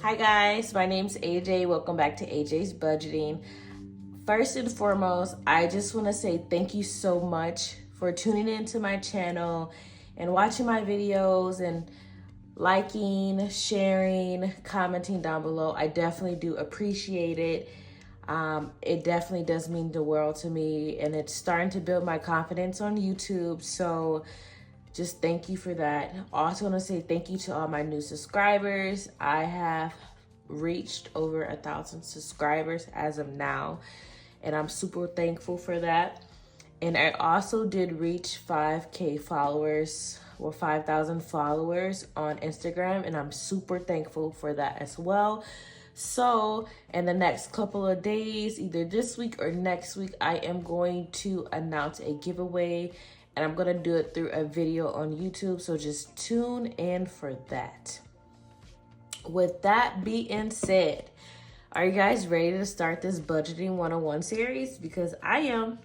Hi guys, my name's AJ. Welcome back to AJ's Budgeting. First and foremost, I just want to say thank you so much for tuning into my channel and watching my videos and liking, sharing, commenting down below. I definitely do appreciate it. It definitely does mean the world to me, and it's starting to build my confidence on YouTube. So just thank you for that. Also want to say thank you to all my new subscribers. I have reached over 1,000 subscribers as of now, and I'm super thankful for that. And I also did reach 5K followers, or 5,000 followers on Instagram, and I'm super thankful for that as well. So in the next couple of days, either this week or next week, I am going to announce a giveaway, and I'm gonna do it through a video on YouTube. So just tune in for that. With that being said, are you guys ready to start this Budgeting 101 series? Because I am.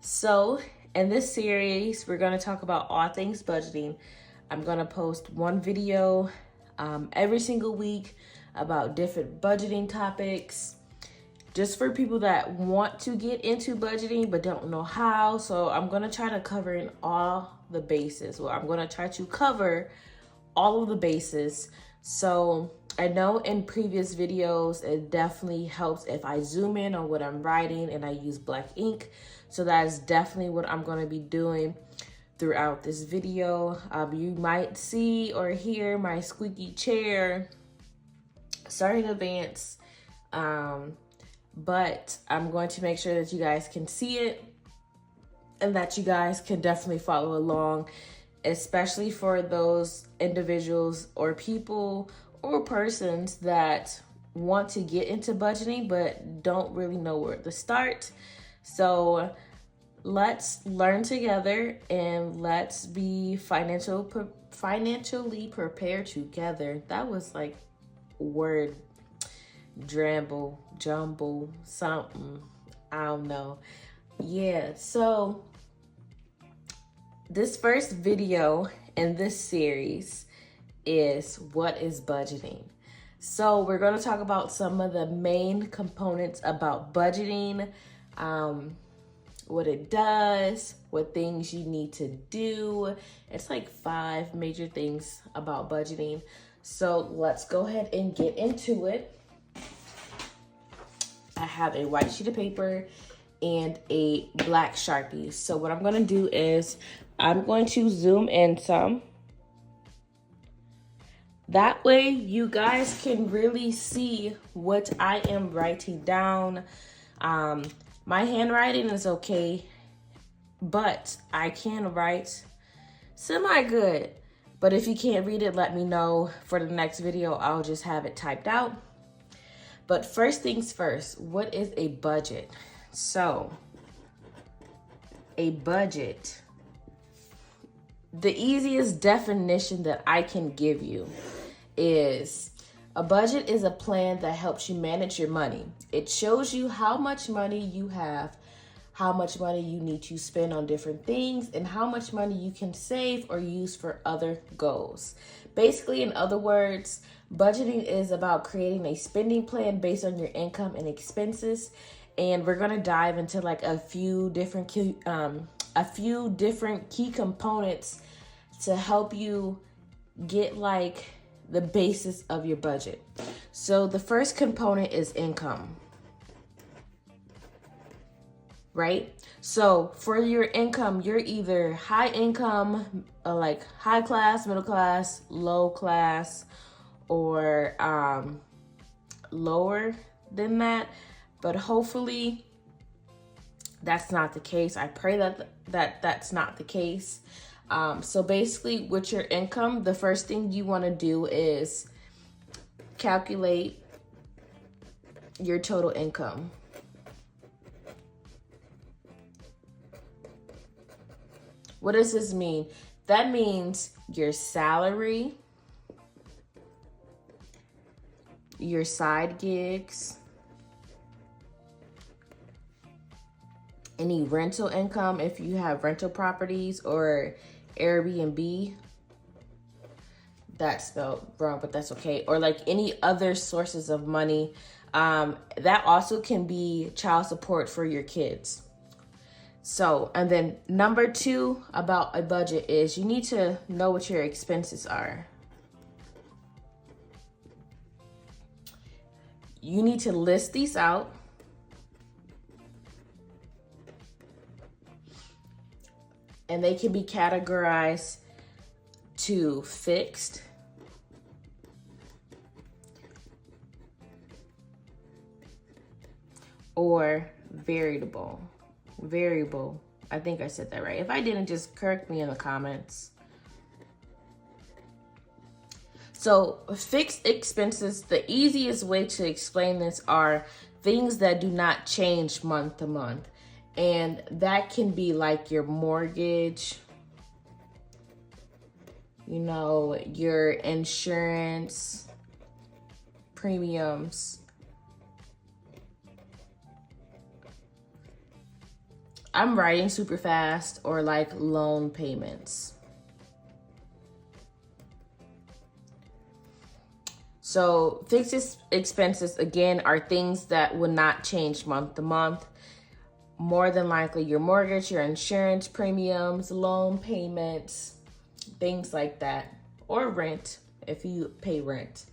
So in this series, we're gonna talk about all things budgeting. I'm gonna post one video every single week about different budgeting topics, just for people that want to get into budgeting but don't know how. So I'm going to try to cover in all the bases. Well, I'm going to try to cover all of the bases. So I know in previous videos, it definitely helps if I zoom in on what I'm writing and I use black ink. So that is definitely what I'm going to be doing throughout this video. You might see or hear my squeaky chair. Sorry in advance. But I'm going to make sure that you guys can see it and that you guys can definitely follow along, especially for those individuals or people or persons that want to get into budgeting but don't really know where to start. So let's learn together and let's be financially prepared together. That was like word jumble, something, I don't know. Yeah, so this first video in this series is what is budgeting. So we're going to talk about some of the main components about budgeting, what it does, what things you need to do. It's like 5 major things about budgeting. So let's go ahead and get into it. I have a white sheet of paper and a black Sharpie. So what I'm going to do is I'm going to zoom in some. That way you guys can really see what I am writing down. My handwriting is okay, but I can write semi-good. But if you can't read it, let me know. For the next video, I'll just have it typed out. But first things first, what is a budget? So, a budget, the easiest definition that I can give you is a budget is a plan that helps you manage your money. It shows you how much money you have, how much money you need to spend on different things, and how much money you can save or use for other goals. Basically, in other words, budgeting is about creating a spending plan based on your income and expenses. And we're going to dive into like a few different key components to help you get like the basis of your budget. So the first component is income. Right? So for your income, you're either high income, like high class, middle class, low class, or lower than that. But hopefully that's not the case. I pray that's not the case. So basically with your income, the first thing you want to do is calculate your total income. What does this mean? That means your salary, your side gigs, any rental income if you have rental properties or Airbnb, that spelled wrong, but that's okay. Or like any other sources of money. That also can be child support for your kids. So, and then number 2 about a budget is you need to know what your expenses are. You need to list these out. And they can be categorized to fixed, or variable. Variable. I think I said that right. If I didn't, just correct me in the comments. So fixed expenses, the easiest way to explain this are things that do not change month to month. And that can be like your mortgage, you know, your insurance, premiums. I'm writing super fast, or like loan payments. So fixed expenses, again, are things that will not change month to month. More than likely your mortgage, your insurance premiums, loan payments, things like that, or rent if you pay rent.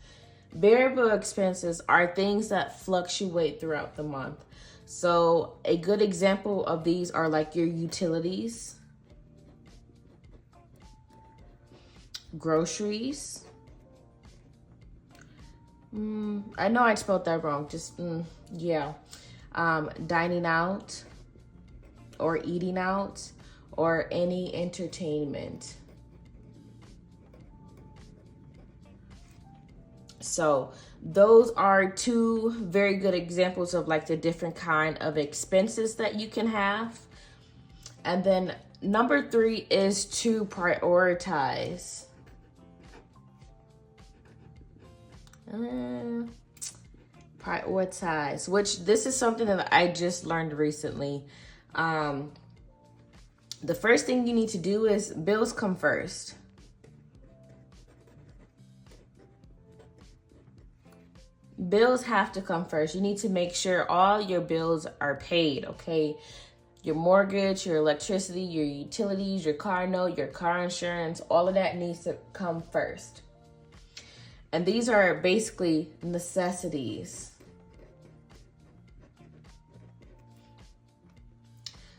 Variable expenses are things that fluctuate throughout the month. So a good example of these are like your utilities, groceries. I know I spelled that wrong. Yeah. Dining out, or eating out, or any entertainment. So those are 2 very good examples of like the different kind of expenses that you can have. And then number 3 is to prioritize. Prioritize, which this is something that I just learned recently. The first thing you need to do is bills come first. Bills have to come first. You need to make sure all your bills are paid, okay? Your mortgage, your electricity, your utilities, your car note, your car insurance, all of that needs to come first. And these are basically necessities.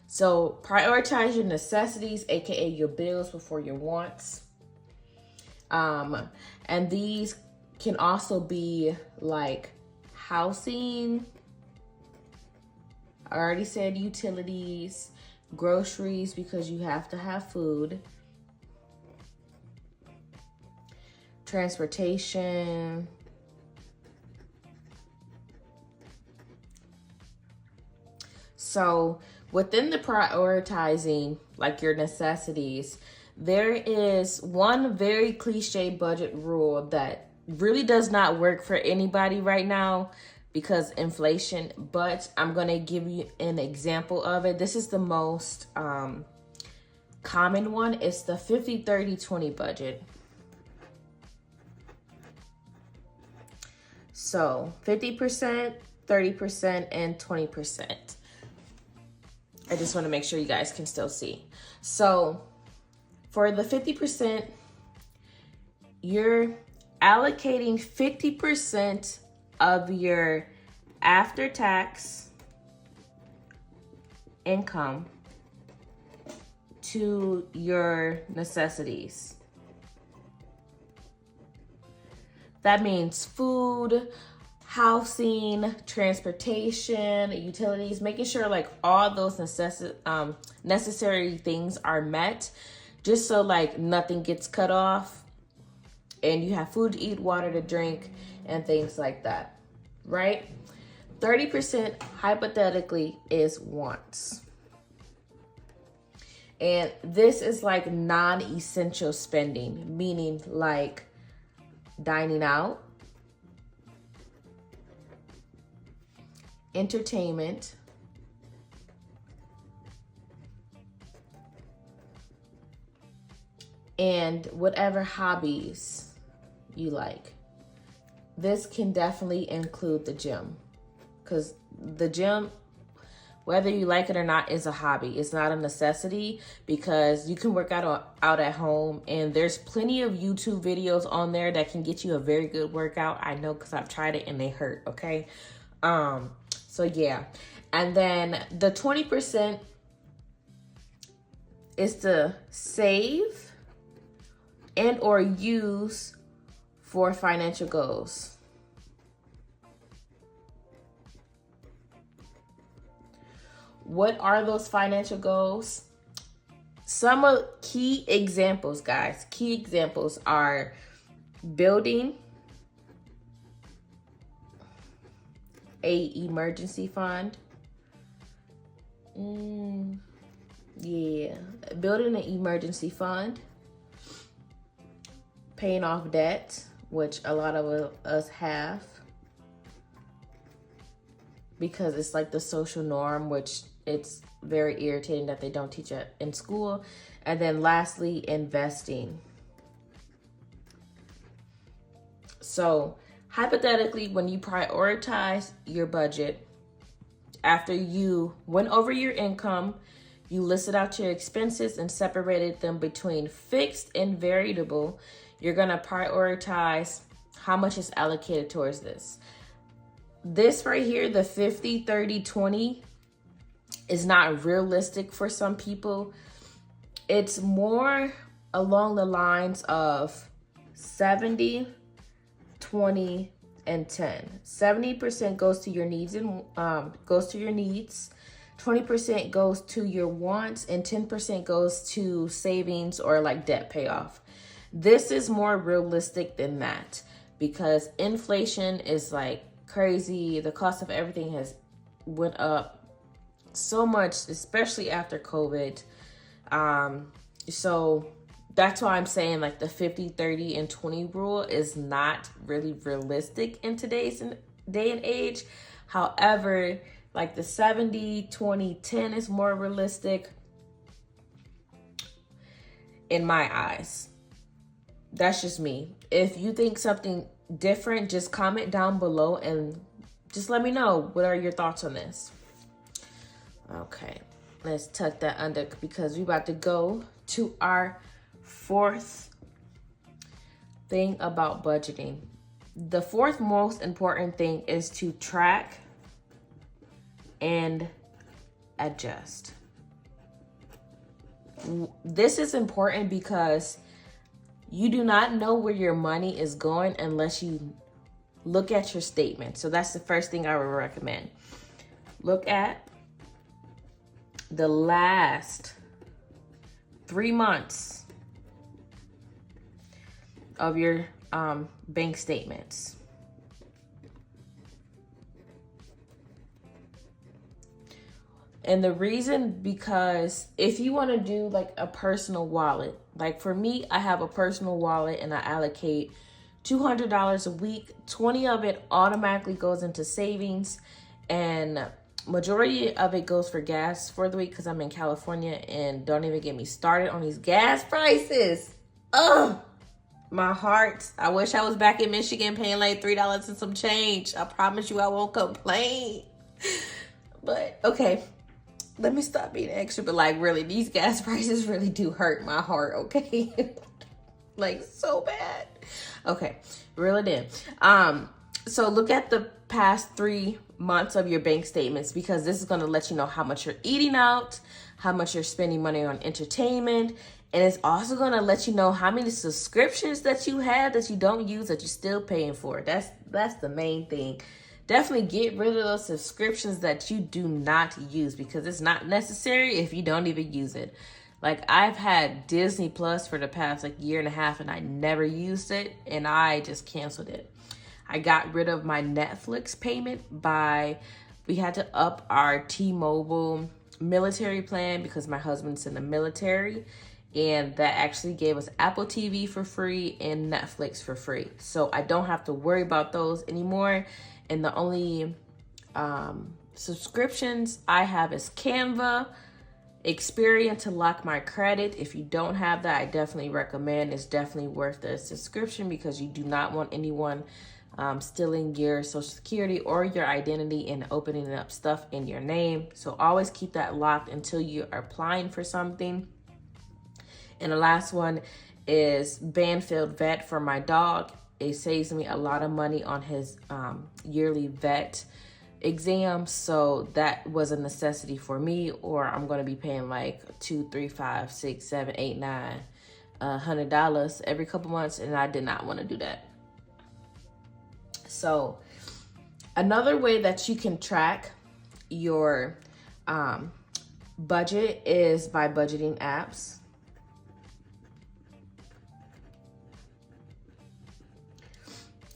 So prioritize your necessities, aka your bills, before your wants. And these can also be like housing. I already said utilities, groceries, because you have to have food. Transportation. So within the prioritizing, like your necessities, there is one very cliche budget rule that really does not work for anybody right now because inflation, but I'm going to give you an example of it. This is the most common one. It's the 50-30-20 budget. So 50%, 30%, and 20%. I just want to make sure you guys can still see. So for the 50%, you're allocating 50% of your after-tax income to your necessities. That means food, housing, transportation, utilities, making sure like all those necessary things are met, just so like nothing gets cut off and you have food to eat, water to drink, and things like that, right? 30% hypothetically is wants. And this is like non-essential spending, meaning like dining out, entertainment, and whatever hobbies you like. This can definitely include the gym, because the gym, whether you like it or not, is a hobby. It's not a necessity, because you can work out at home, and there's plenty of YouTube videos on there that can get you a very good workout. I know, because I've tried it and they hurt, okay? So yeah. And then the 20% is to save and or use for financial goals. What are those financial goals? Some of key examples, guys. Key examples are building a emergency fund. Building an emergency fund. Paying off debt, which a lot of us have, because it's like the social norm, which it's very irritating that they don't teach it in school. And then lastly, investing. So hypothetically, when you prioritize your budget, after you went over your income, you listed out your expenses and separated them between fixed and variable, you're going to prioritize how much is allocated towards this. This right here, the 50, 30, 20, is not realistic for some people. It's more along the lines of 70, 20, and 10. 70% goes to your needs and 20% goes to your wants, and 10% goes to savings or like debt payoff. This is more realistic than that, because inflation is like crazy. The cost of everything has went up so much, especially after COVID. So that's why I'm saying like the 50, 30, and 20 rule is not really realistic in today's day and age. However, like the 70, 20, 10 is more realistic in my eyes. That's just me. If you think something different, just comment down below and just let me know. What are your thoughts on this? Okay, let's tuck that under, because we're about to go to our fourth thing about budgeting. The fourth most important thing is to track and adjust. This is important because you do not know where your money is going unless you look at your statement. So that's the first thing I would recommend. Look at the last 3 months of your bank statements. And the reason, because if you want to do like a personal wallet, like for me, I have a personal wallet and I allocate $200 a week. 20 of it automatically goes into savings, and majority of it goes for gas for the week, because I'm in California, and don't even get me started on these gas prices. Ugh, my heart. I wish I was back in Michigan paying like $3 and some change. I promise you I won't complain. But okay, let me stop being extra. But like, really, these gas prices really do hurt my heart, okay? Like, so bad. Okay, reel it in. So look at the past 3 months of your bank statements, because this is going to let you know how much you're eating out, how much you're spending money on entertainment, and it's also going to let you know how many subscriptions that you have that you don't use that you're still paying for. That's the main thing. Definitely get rid of those subscriptions that you do not use, because it's not necessary if you don't even use it. Like, I've had Disney Plus for the past like year and a half and I never used it, and I just canceled it. I got rid of my Netflix payment we had to up our T-Mobile military plan because my husband's in the military, and that actually gave us Apple TV for free and Netflix for free. So I don't have to worry about those anymore. And the only subscriptions I have is Canva Experian to lock my credit. If you don't have that, I definitely recommend. It's definitely worth the subscription because you do not want anyone stealing your social security or your identity and opening up stuff in your name. So always keep that locked until you are applying for something. And the last one is Banfield Vet for my dog. It saves me a lot of money on his yearly vet exam, so that was a necessity for me, or I'm going to be paying like $2, $3, $5, $6, $7, $8, $9, $100 every couple months, and I did not want to do that. So another way that you can track your budget is by budgeting apps.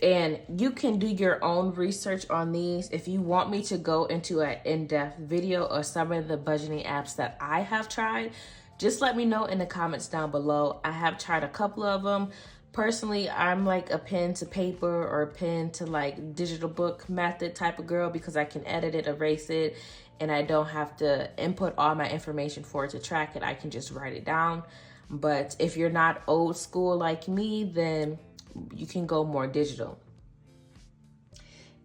And you can do your own research on these. If you want me to go into an in-depth video or some of the budgeting apps that I have tried, just let me know in the comments down below. I have tried a couple of them. Personally, I'm like a pen to paper or pen to like digital book method type of girl because I can edit it, erase it, and I don't have to input all my information for it to track it. I can just write it down. But if you're not old school like me, then you can go more digital.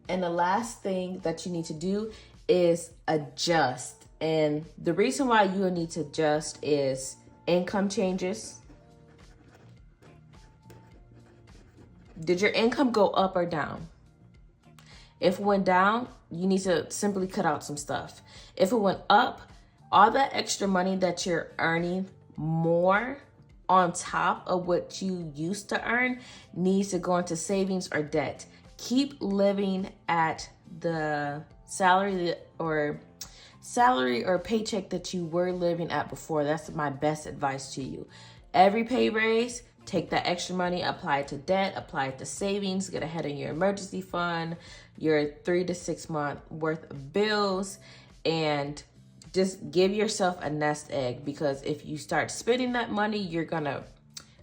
And the last thing that you need to do is adjust. And the reason why you need to adjust is income changes. Did your income go up or down? If it went down, you need to simply cut out some stuff. If it went up, all that extra money that you're earning more on top of what you used to earn needs to go into savings or debt. Keep living at the salary or paycheck that you were living at before. That's my best advice to you. Every pay raise, take that extra money, apply it to debt, apply it to savings, get ahead of your emergency fund, your 3 to 6 month worth of bills, and just give yourself a nest egg, because if you start spending that money, you're gonna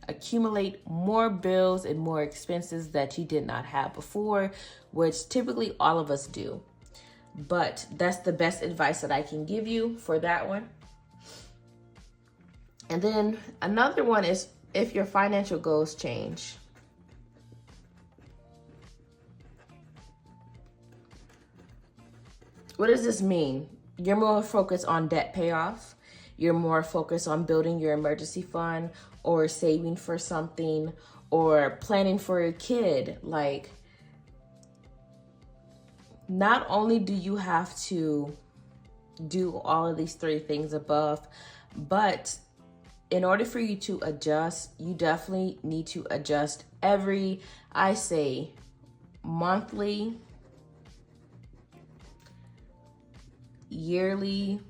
accumulate more bills and more expenses that you did not have before, which typically all of us do. But that's the best advice that I can give you for that one. And then another one is if your financial goals change. What does this mean? You're more focused on debt payoff. You're more focused on building your emergency fund or saving for something or planning for your kid. Like, not only do you have to do all of these 3 things above, but in order for you to adjust, you definitely need to adjust every, I say, monthly, yearly,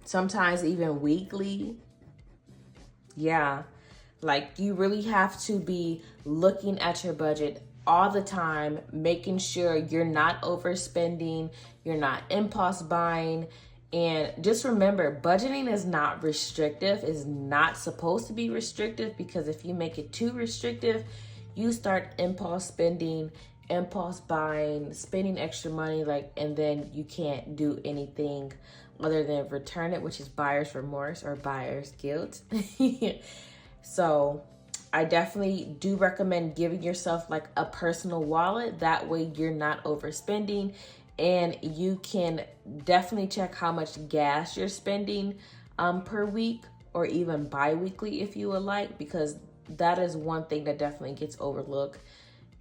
sometimes even weekly. Yeah, like you really have to be looking at your budget all the time, making sure you're not overspending, you're not impulse buying. And just remember, budgeting is not restrictive. It's not supposed to be restrictive, because if you make it too restrictive, you start impulse spending, impulse buying, spending extra money, and then you can't do anything other than return it, which is buyer's remorse or buyer's guilt. So I definitely do recommend giving yourself like a personal wallet. That way you're not overspending, and you can definitely check how much gas you're spending per week, or even bi-weekly if you would like, because that is one thing that definitely gets overlooked,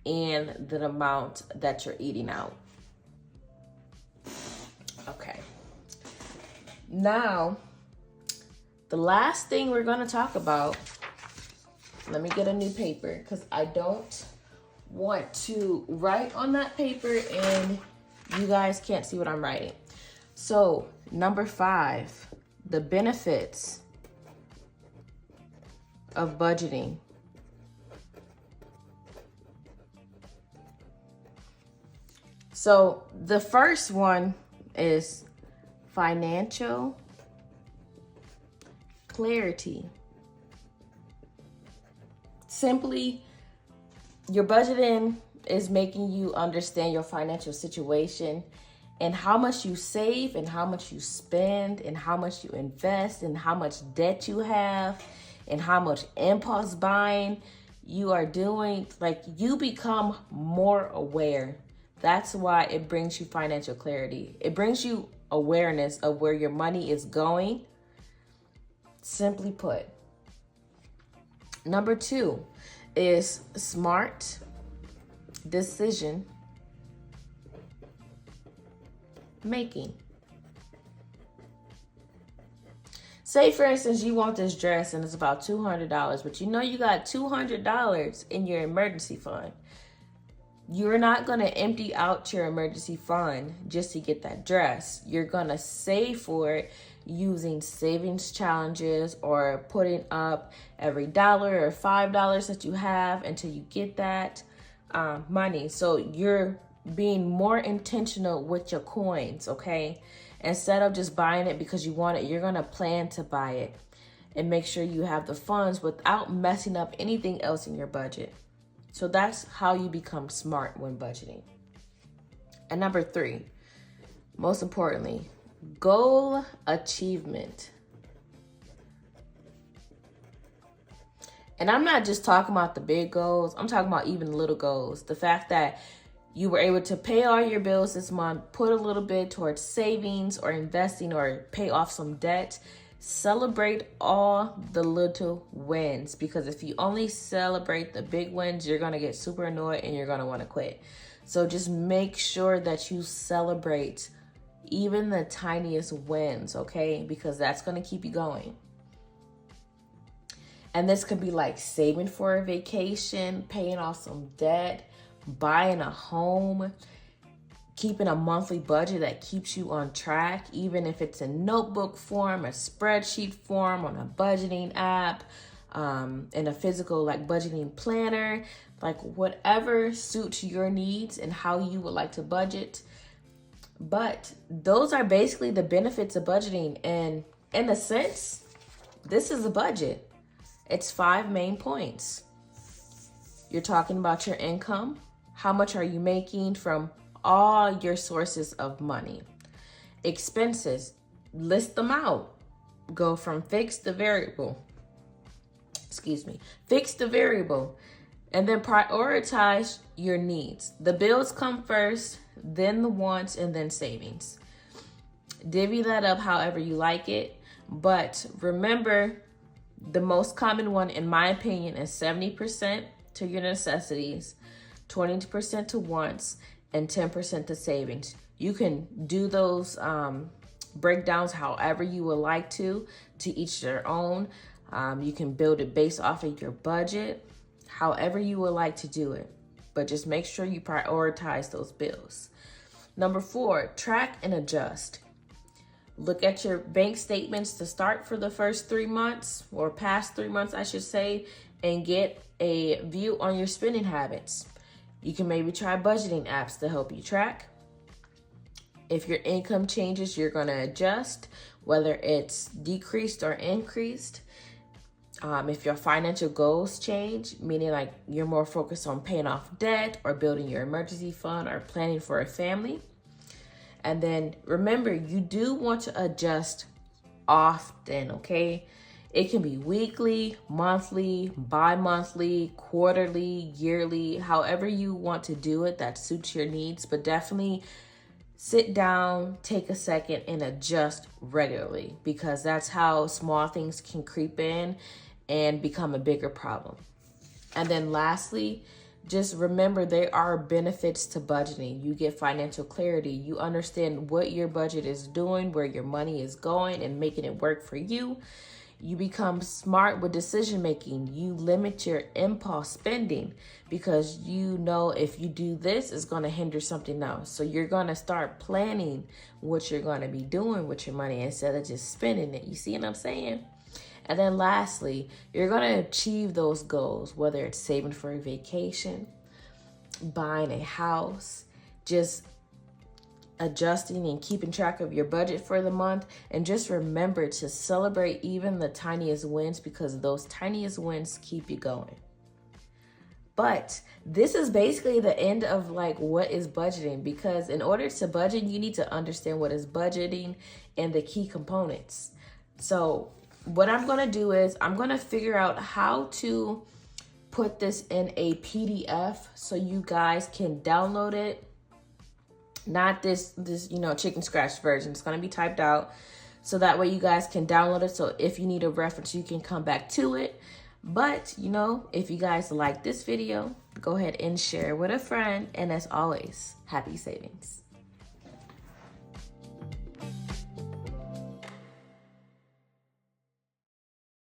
and the amount that you're eating out. Okay. Now, the last thing we're going to talk about, let me get a new paper because I don't want to write on that paper and you guys can't see what I'm writing. So, number 5, the benefits of budgeting. So the first one is financial clarity. Simply, your budgeting is making you understand your financial situation And how much you save and how much you spend and how much you invest and how much debt you have and how much impulse buying you are doing, like, you become more aware. That's why it brings you financial clarity. It brings you awareness of where your money is going. Simply put. Number 2 is smart decision making. Say, for instance, you want this dress and it's about $200, but you know you got $200 in your emergency fund. You're not going to empty out your emergency fund just to get that dress. You're going to save for it using savings challenges or putting up every $1 or $5 that you have until you get that money. So you're being more intentional with your coins, okay? Instead of just buying it because you want it, you're going to plan to buy it and make sure you have the funds without messing up anything else in your budget. So that's how you become smart when budgeting. And number 3, most importantly, goal achievement. And I'm not just talking about the big goals. I'm talking about even little goals. The fact that you were able to pay all your bills this month, put a little bit towards savings or investing or pay off some debt. Celebrate all the little wins, because if you only celebrate the big wins, you're going to get super annoyed and you're going to want to quit. So just make sure that you celebrate even the tiniest wins, okay? Because that's going to keep you going. And this could be like saving for a vacation, paying off some debt, buying a home, keeping a monthly budget that keeps you on track, even if it's in notebook form, a spreadsheet form, on a budgeting app, in a physical like budgeting planner, like whatever suits your needs and how you would like to budget. But those are basically the benefits of budgeting. And in a sense, this is a budget. It's 5 main points. You're talking about your income. How much are you making from all your sources of money? Expenses, list them out. Go from fixed to variable. Fixed to variable. And then prioritize your needs. The bills come first, then the wants, and then savings. Divvy that up however you like it. But remember, the most common one, in my opinion, is 70% to your necessities, 20% to wants, and 10% to savings. You can do those breakdowns however you would like to each their own. You can build it based off of your budget, however you would like to do it. But just make sure you prioritize those bills. Number 4, track and adjust. Look at your bank statements to start for the first 3 months, or past 3 months, I should say, and get a view on your spending habits. You can maybe try budgeting apps to help you track. If your income changes, you're going to adjust, whether it's decreased or increased. If your financial goals change, meaning like you're more focused on paying off debt or building your emergency fund or planning for a family. And then remember, you do want to adjust often, okay? It can be weekly, monthly, bi-monthly, quarterly, yearly, however you want to do it that suits your needs. But definitely sit down, take a second, and adjust regularly, because that's how small things can creep in and become a bigger problem. And then lastly, just remember, there are benefits to budgeting. You get financial clarity. You understand what your budget is doing, where your money is going, and making it work for you. You become smart with decision making. You limit your impulse spending, because you know if you do this, it's going to hinder something else. So you're going to start planning what you're going to be doing with your money instead of just spending it. You see what I'm saying? And then lastly, you're going to achieve those goals, whether it's saving for a vacation, buying a house, just adjusting and keeping track of your budget for the month. And just remember to celebrate even the tiniest wins, because those tiniest wins keep you going. But this is basically the end of like what is budgeting, because in order to budget, you need to understand what is budgeting and the key components. So what I'm going to do is I'm going to figure out how to put this in a PDF so you guys can download it. Not this chicken scratch version. It's going to be typed out so that way you guys can download it. So if you need a reference, you can come back to it. But, if you guys like this video, go ahead and share with a friend. And as always, happy savings.